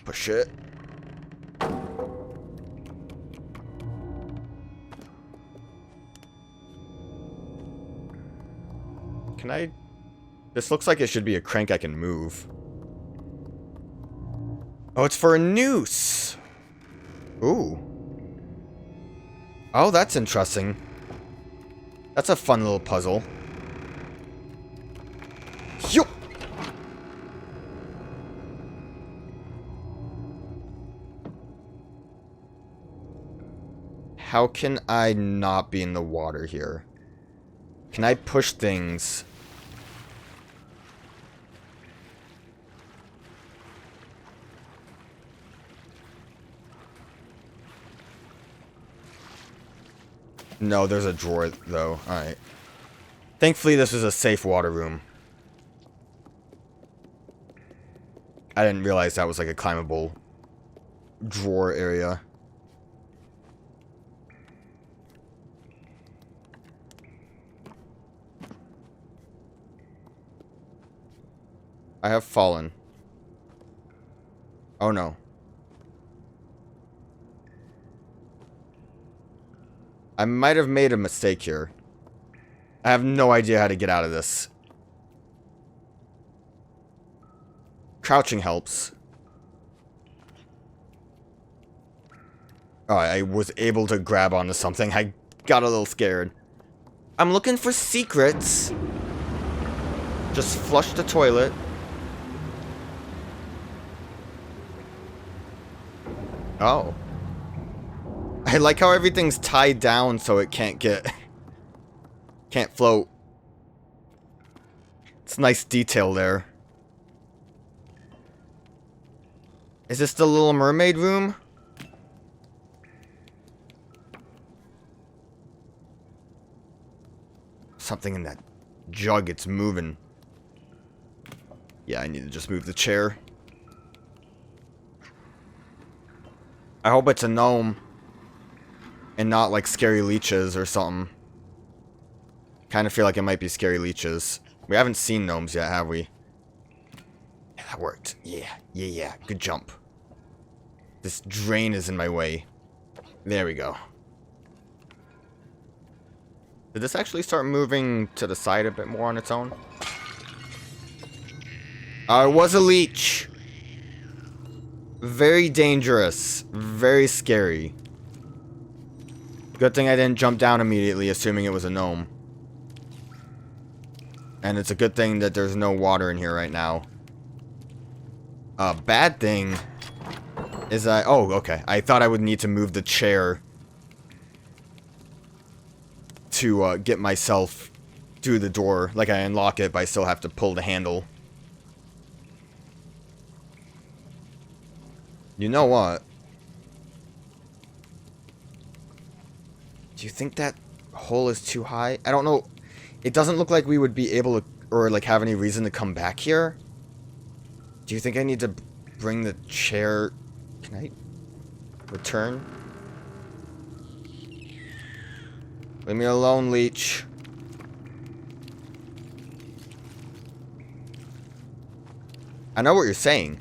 Push it. Can I... This looks like it should be a crank I can move. Oh, it's for a noose! Ooh. Oh, that's interesting. That's a fun little puzzle. Yup! How can I not be in the water here? Can I push things? No, there's a drawer, though. Alright. Thankfully, this is a safe water room. I didn't realize that was like a climbable drawer area. I have fallen. Oh no. I might have made a mistake here. I have no idea how to get out of this. Crouching helps. Oh, I was able to grab onto something. I got a little scared. I'm looking for secrets. Just flush the toilet. Oh. I like how everything's tied down so it can't get... can't float. It's nice detail there. Is this the Little Mermaid room? Something in that jug, it's moving. Yeah, I need to just move the chair. I hope it's a gnome. And not like scary leeches or something. Kind of feel like it might be scary leeches. We haven't seen gnomes yet, have we? Yeah, that worked. Yeah. Good jump. This drain is in my way. There we go. Did this actually start moving to the side a bit more on its own? It was a leech. Very dangerous. Very scary. Good thing I didn't jump down immediately, assuming it was a gnome. And it's a good thing that there's no water in here right now. Bad thing is oh, okay. I thought I would need to move the chair to get myself through the door. Like I unlock it, but I still have to pull the handle. You know what? Do you think that hole is too high? I don't know. It doesn't look like we would be able to, or like have any reason to come back here. Do you think I need to bring the chair? Can I return? Leave me alone, leech. I know what you're saying.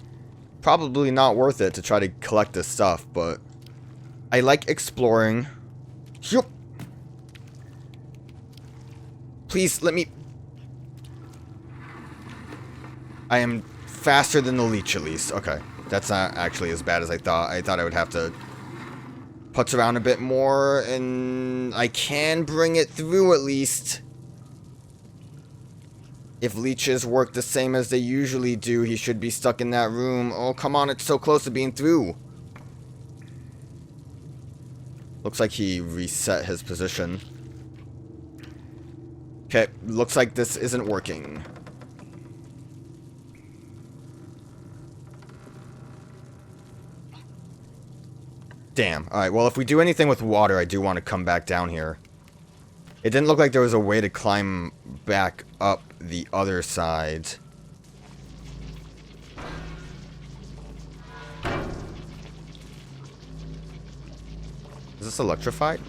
Probably not worth it to try to collect this stuff, but I like exploring. Yup. Please, let me... I am faster than the leech, at least. Okay. That's not actually as bad as I thought. I thought I would have to putz around a bit more, and I can bring it through at least. If leeches work the same as they usually do, he should be stuck in that room. Oh, come on, it's so close to being through. Looks like he reset his position. Okay, looks like this isn't working. Damn. Alright, well, if we do anything with water, I do want to come back down here. It didn't look like there was a way to climb back up the other side. Is this electrified?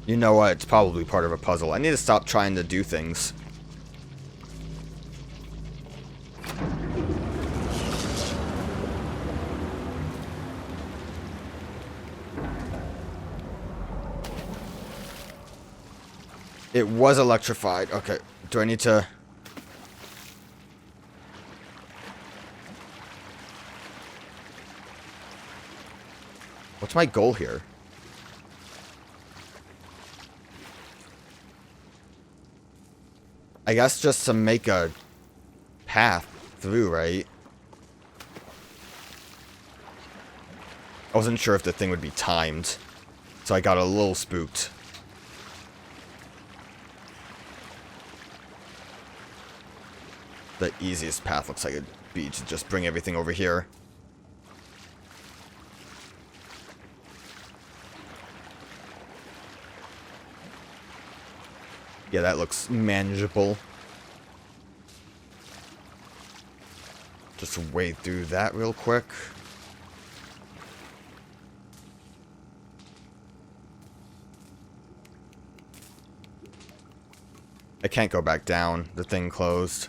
You know what? It's probably part of a puzzle. I need to stop trying to do things. It was electrified. Okay. Do I need to... What's my goal here? I guess just to make a path through, right? I wasn't sure if the thing would be timed, so I got a little spooked. The easiest path looks like it'd be to just bring everything over here. Yeah, that looks manageable. Just wade through that real quick. I can't go back down. The thing closed.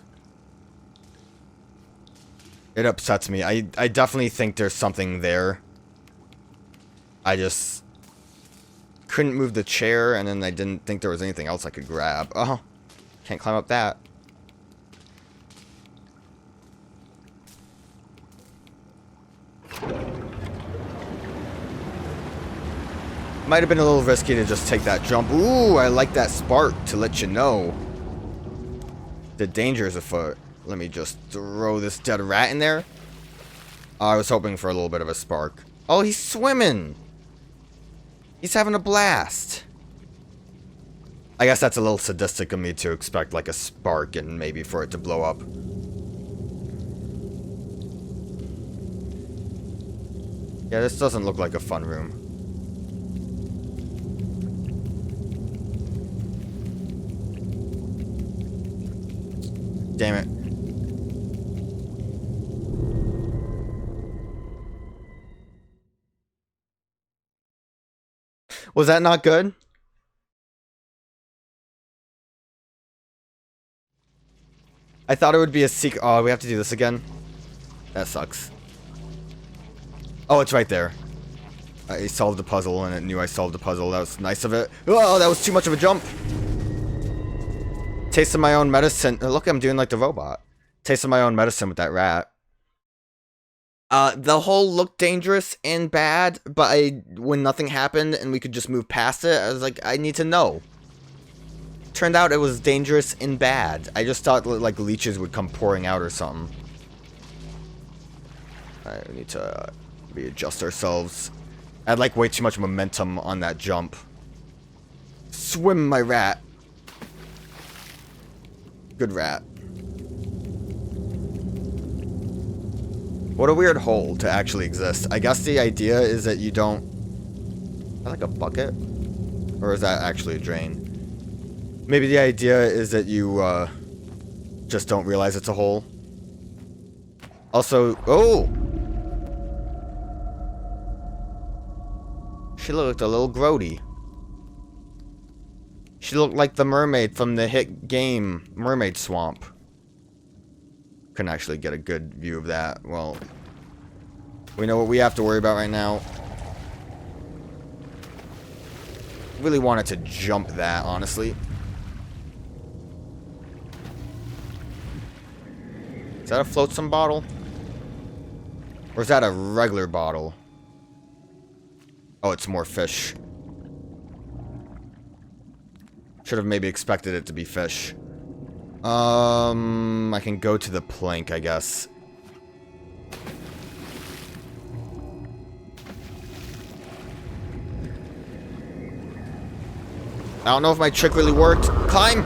It upsets me. I definitely think there's something there. I just couldn't move the chair, and then I didn't think there was anything else I could grab. Oh, can't climb up that. Might have been a little risky to just take that jump. Ooh, I like that spark to let you know the danger is afoot. Let me just throw this dead rat in there. I was hoping for a little bit of a spark. Oh, he's swimming. He's having a blast. I guess that's a little sadistic of me to expect like a spark and maybe for it to blow up. Yeah, this doesn't look like a fun room. Damn it. Was that not good? I thought it would be a secret. Oh, we have to do this again? That sucks. Oh, it's right there. I solved the puzzle, and it knew I solved the puzzle. That was nice of it. Oh, that was too much of a jump. Tasted my own medicine. Look, I'm doing like the robot. Tasted my own medicine with that rat. The hole looked dangerous and bad, but when nothing happened and we could just move past it, I was like, I need to know. Turned out it was dangerous and bad. I just thought like leeches would come pouring out or something. Alright, we need to readjust ourselves. I had like way too much momentum on that jump. Swim, my rat. Good rat. What a weird hole to actually exist. I guess the idea is that you don't... Is that like a bucket? Or is that actually a drain? Maybe the idea is that you just don't realize it's a hole. Also... Oh! She looked a little grody. She looked like the mermaid from the hit game Mermaid Swamp. Couldn't actually get a good view of that. Well, we know what we have to worry about right now. Really wanted to jump that, honestly. Is that a flotsam bottle? Or is that a regular bottle? Oh, it's more fish. Should have maybe expected it to be fish. I can go to the plank, I guess. I don't know if my trick really worked. Climb!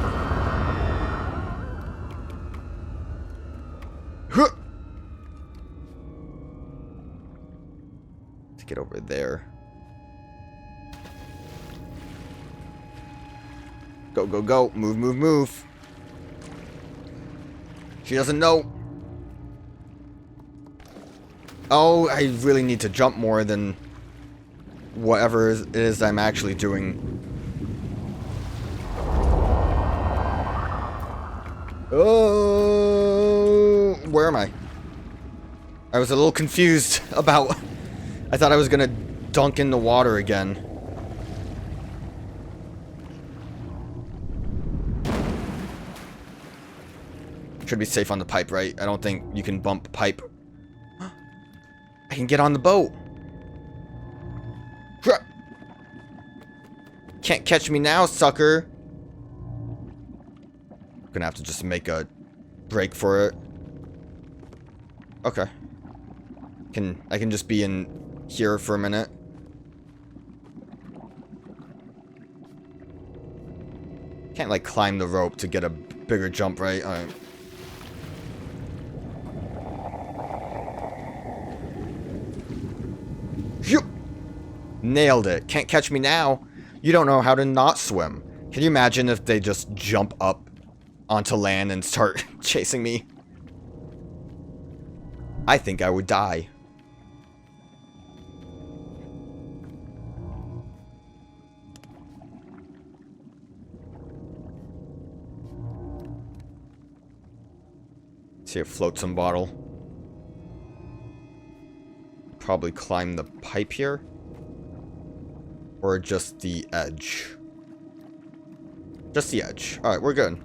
Huh! To get over there. Go, go, go. Move, move, move. She doesn't know. Oh, I really need to jump more than whatever it is I'm actually doing. Oh, where am I? I was a little confused about... I thought I was gonna dunk in the water again. Should be safe on the pipe, right? I don't think you can bump pipe. I can get on the boat. Can't catch me now, sucker. Gonna have to just make a break for it. Okay. I can just be in here for a minute. Can't like climb the rope to get a bigger jump, right? Alright. Nailed it. Can't catch me now. You don't know how to not swim. Can you imagine if they just jump up onto land and start chasing me? I think I would die. See a flotsam bottle. Probably climb the pipe here. Or just the edge? Just the edge. Alright, we're good.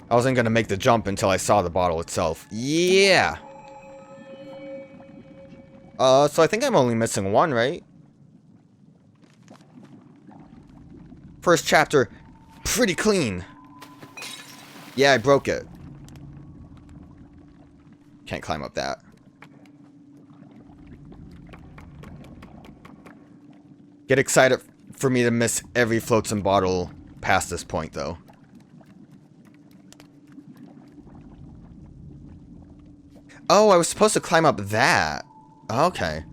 I wasn't gonna make the jump until I saw the bottle itself. Yeah! So I think I'm only missing one, right? First chapter, pretty clean. Yeah, I broke it. Can't climb up that. Get excited for me to miss every flotsam bottle past this point, though. Oh, I was supposed to climb up that. Okay.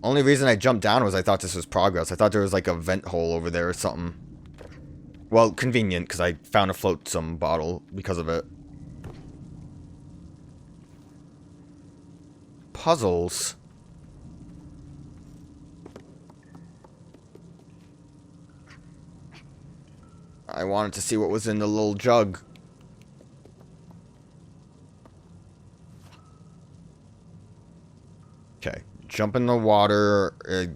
Only reason I jumped down was I thought this was progress. I thought there was like a vent hole over there or something. Well, convenient, because I found a flotsam bottle because of it. Puzzles. I wanted to see what was in the little jug. Okay, jump in the water. I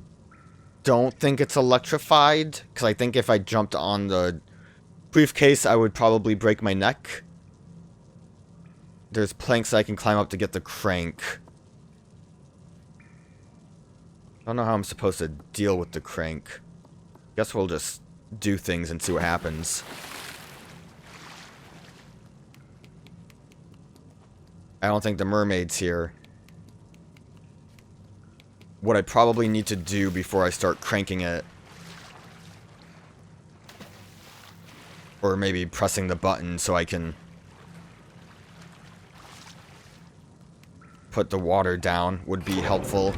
don't think it's electrified, because I think if I jumped on the briefcase, I would probably break my neck. There's planks I can climb up to get the crank. I don't know how I'm supposed to deal with the crank. Guess we'll just do things and see what happens. I don't think the mermaid's here. What I probably need to do before I start cranking it, or maybe pressing the button so I can put the water down, would be helpful.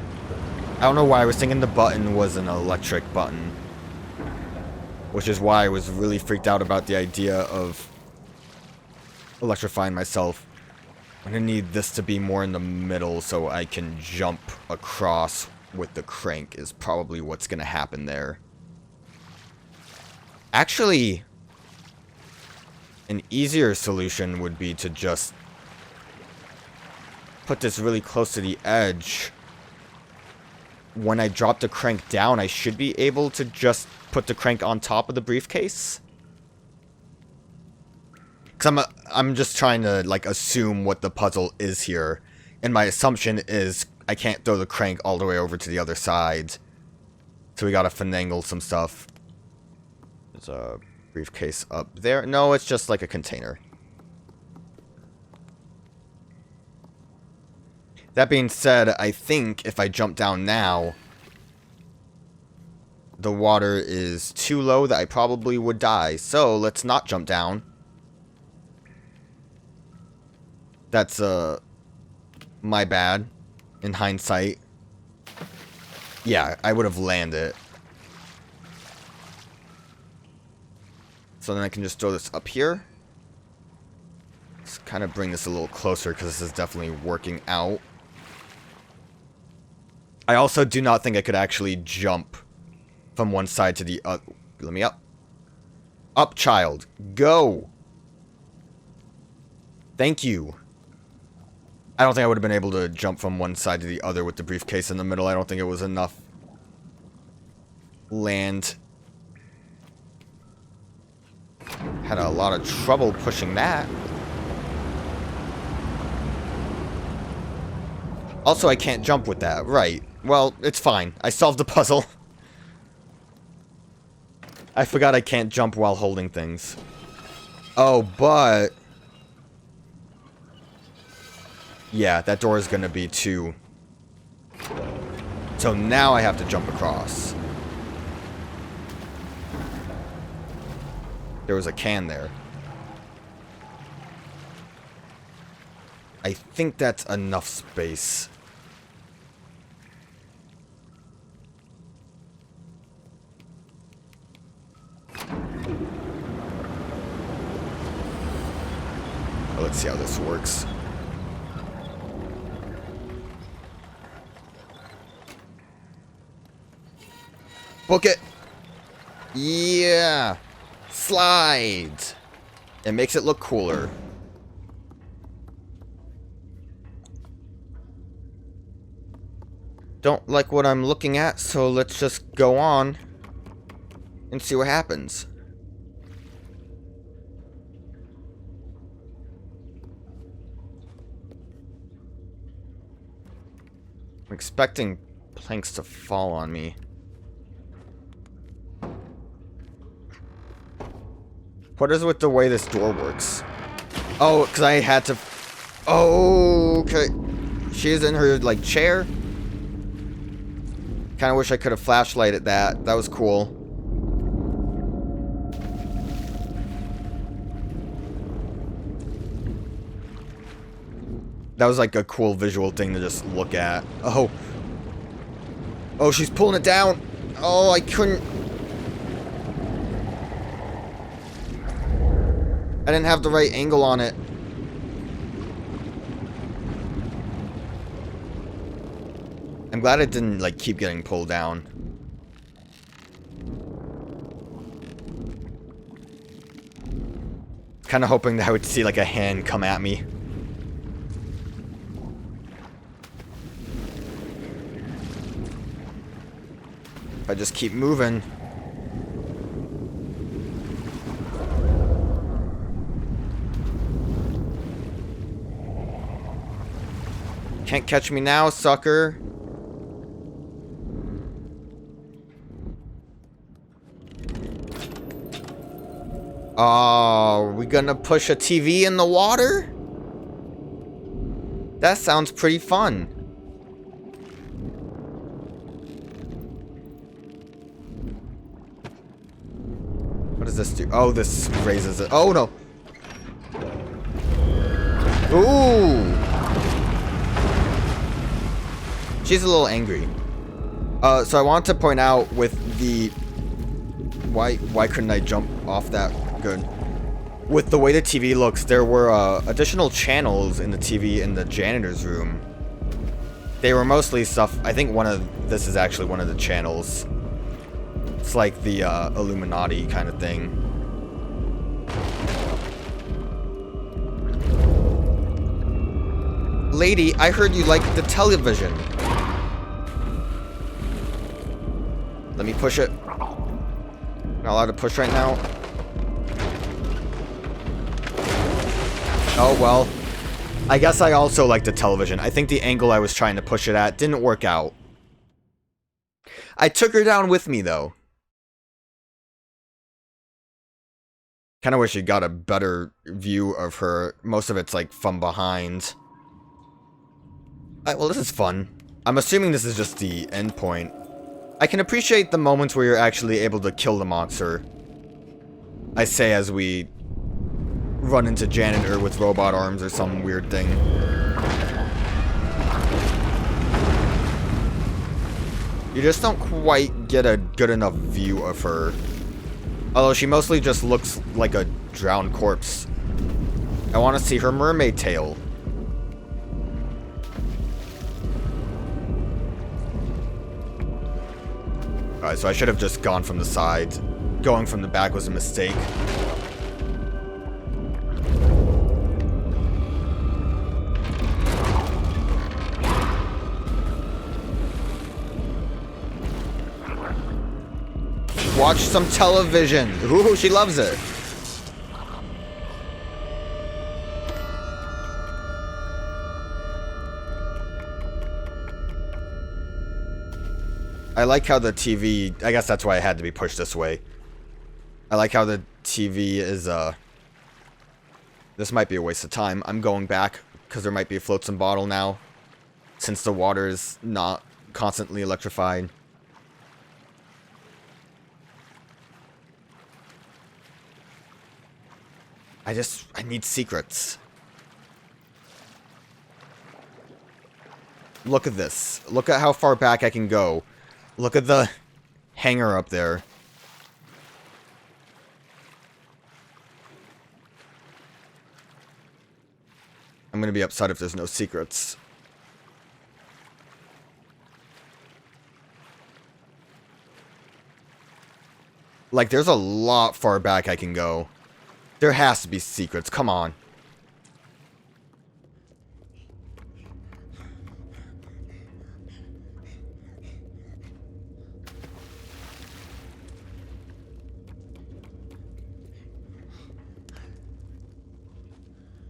I don't know why I was thinking the button was an electric button, which is why I was really freaked out about the idea of electrifying myself. I'm gonna need this to be more in the middle so I can jump across with the crank is probably what's gonna happen there. Actually, an easier solution would be to just put this really close to the edge. When I drop the crank down, I should be able to just put the crank on top of the briefcase. Because I'm just trying to, like, assume what the puzzle is here. And my assumption is I can't throw the crank all the way over to the other side. So we gotta finagle some stuff. There's a briefcase up there. No, it's just like a container. That being said, I think if I jump down now, the water is too low that I probably would die. So let's not jump down. That's my bad in hindsight. Yeah, I would have landed. So then I can just throw this up here. Let's kind of bring this a little closer because this is definitely working out. I also do not think I could actually jump from one side to the other. Let me up. Up, child. Go. Thank you. I don't think I would have been able to jump from one side to the other with the briefcase in the middle. I don't think it was enough land. Had a lot of trouble pushing that. Also, I can't jump with that. Right. Well, it's fine. I solved the puzzle. I forgot I can't jump while holding things. Oh, but... yeah, that door is going to be 2. So now I have to jump across. There was a can there. I think that's enough space. Well, let's see how this works. Book it! Yeah! Slide! It makes it look cooler. Don't like what I'm looking at, so let's just go on and see what happens. I'm expecting planks to fall on me. What is with the way this door works? Oh, because I had to... oh, okay. She's in her, like, chair. Kind of wish I could have flashlighted that. That was cool. That was, like, a cool visual thing to just look at. Oh. Oh, she's pulling it down. Oh, I couldn't... I didn't have the right angle on it. I'm glad it didn't, like, keep getting pulled down. Kind of hoping that I would see, like, a hand come at me. If I just keep moving... can't catch me now, sucker. Oh, are we gonna push a TV in the water? That sounds pretty fun. What does this do? Oh, this raises it. Oh, no. Ooh. She's a little angry. So I want to point out with the... Why couldn't I jump off that good? With the way the TV looks, there were additional channels in the TV in the janitor's room. They were mostly stuff... I think this is actually one of the channels. It's like the Illuminati kind of thing. Lady, I heard you like the television. Let me push it. Not allowed to push right now. Oh, well. I guess I also like the television. I think the angle I was trying to push it at didn't work out. I took her down with me, though. Kind of wish you got a better view of her. Most of it's, like, from behind. Well, this is fun. I'm assuming this is just the end point. I can appreciate the moments where you're actually able to kill the monster. I say as we run into Janitor with robot arms or some weird thing. You just don't quite get a good enough view of her. Although she mostly just looks like a drowned corpse. I want to see her mermaid tail. Alright, so I should have just gone from the side. going from the back was a mistake. Watch some television. Ooh, she loves it. I like how the TV, I guess that's why I had to be pushed this way. I like how the TV is, this might be a waste of time. I'm going back, because there might be a flotsam bottle now, since the water is not constantly electrified. I need secrets. Look at this. Look at how far back I can go. Look at the hanger up there. I'm gonna be upset if there's no secrets. Like, there's a lot far back I can go. There has to be secrets. Come on.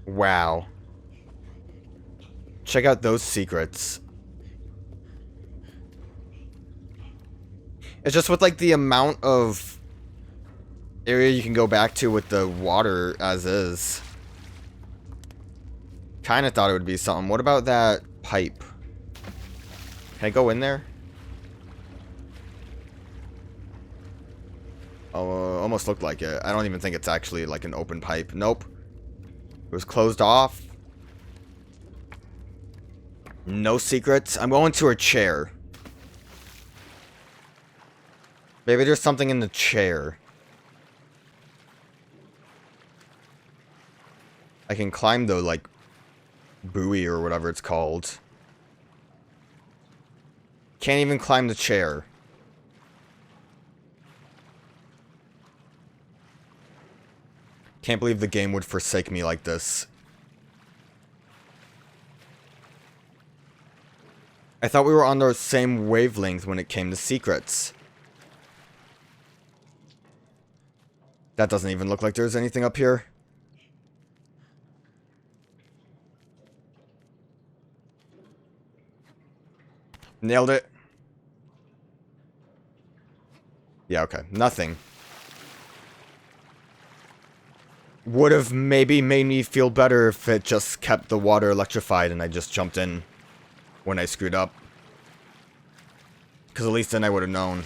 Wow. Check out those secrets. It's just with, like, the amount of area you can go back to with the water as is. Kinda thought it would be something. What about that pipe? Can I go in there? Oh, almost looked like it. I don't even think it's actually like an open pipe. Nope. It was closed off. No secrets. I'm going to her chair. Maybe there's something in the chair. I can climb the, like, buoy or whatever it's called. Can't even climb the chair. Can't believe the game would forsake me like this. I thought we were on the same wavelength when it came to secrets. That doesn't even look like there's anything up here. Nailed it. Yeah, okay. Nothing. Would have maybe made me feel better if it just kept the water electrified and I just jumped in when I screwed up. Because at least then I would have known.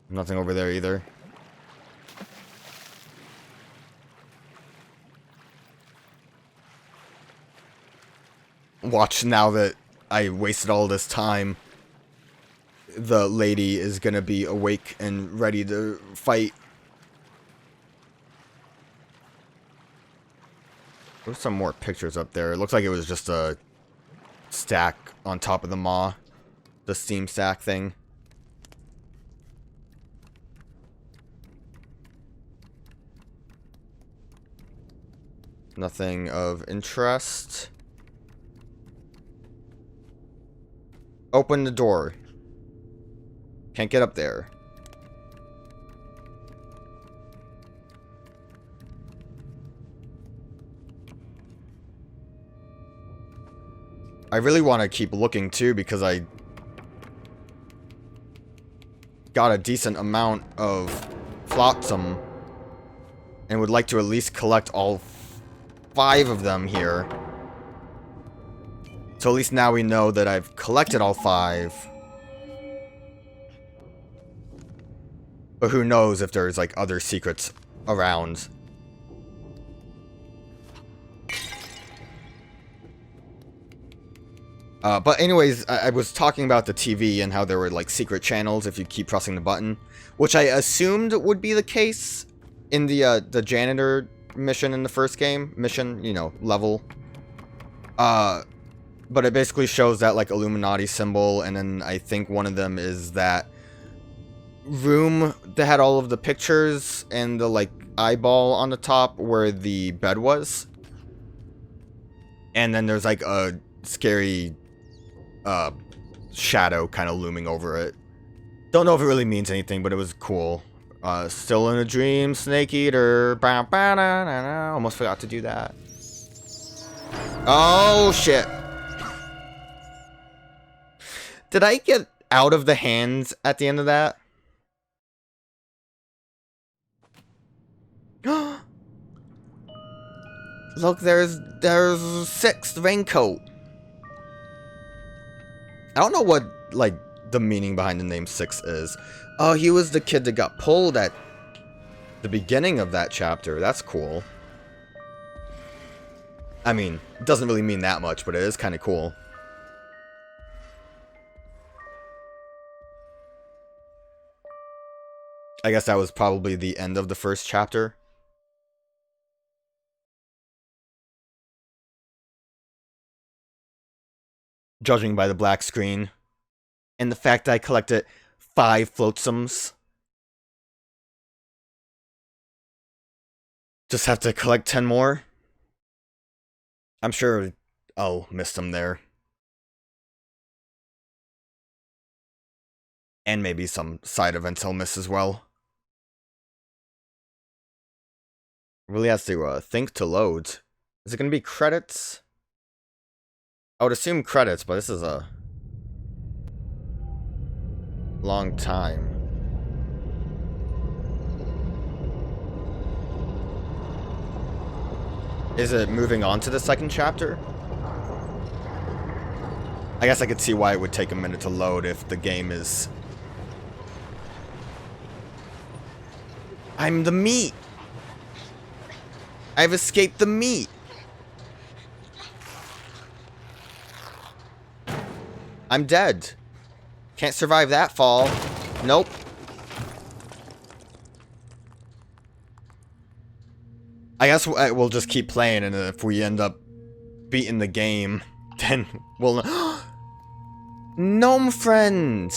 Nothing over there either. Watch, now that I wasted all this time, the lady is gonna be awake and ready to fight. There's some more pictures up there. It looks like it was just a stack on top of the maw. The steam stack thing. Nothing of interest. Open the door. Can't get up there. I really want to keep looking too because I got a decent amount of flotsam and would like to at least collect all 5 of them here. So at least now we know that I've collected all 5. But who knows if there's, like, other secrets around. But anyways, I was talking about the TV and how there were, like, secret channels if you keep pressing the button. Which I assumed would be the case in the janitor mission in the first game. Mission, you know, level. But it basically shows that, like, Illuminati symbol, and then I think one of them is that room that had all of the pictures and the, like, eyeball on the top where the bed was. And then there's, like, a scary shadow kind of looming over it. Don't know if it really means anything, but it was cool. Still in a dream, Snake Eater. Almost forgot to do that. Oh, shit. Did I get out of the hands at the end of that? Look, there's 6 raincoat. I don't know what, like, the meaning behind the name 6 is. Oh, he was the kid that got pulled at the beginning of that chapter. That's cool. I mean, it doesn't really mean that much, but it is kind of cool. I guess that was probably the end of the first chapter. Judging by the black screen. And the fact that I collected 5 flotsams. Just have to collect 10 more. I'm sure I'll miss them there. And maybe some side events I'll miss as well. Really has to think to load. Is it going to be credits? I would assume credits, but this is a long time. Is it moving on to the second chapter? I guess I could see why it would take a minute to load if the game is... I'm the meat! I've escaped the meat! I'm dead. Can't survive that fall. Nope. I guess we'll just keep playing, and if we end up beating the game, then we'll... Gnome friend!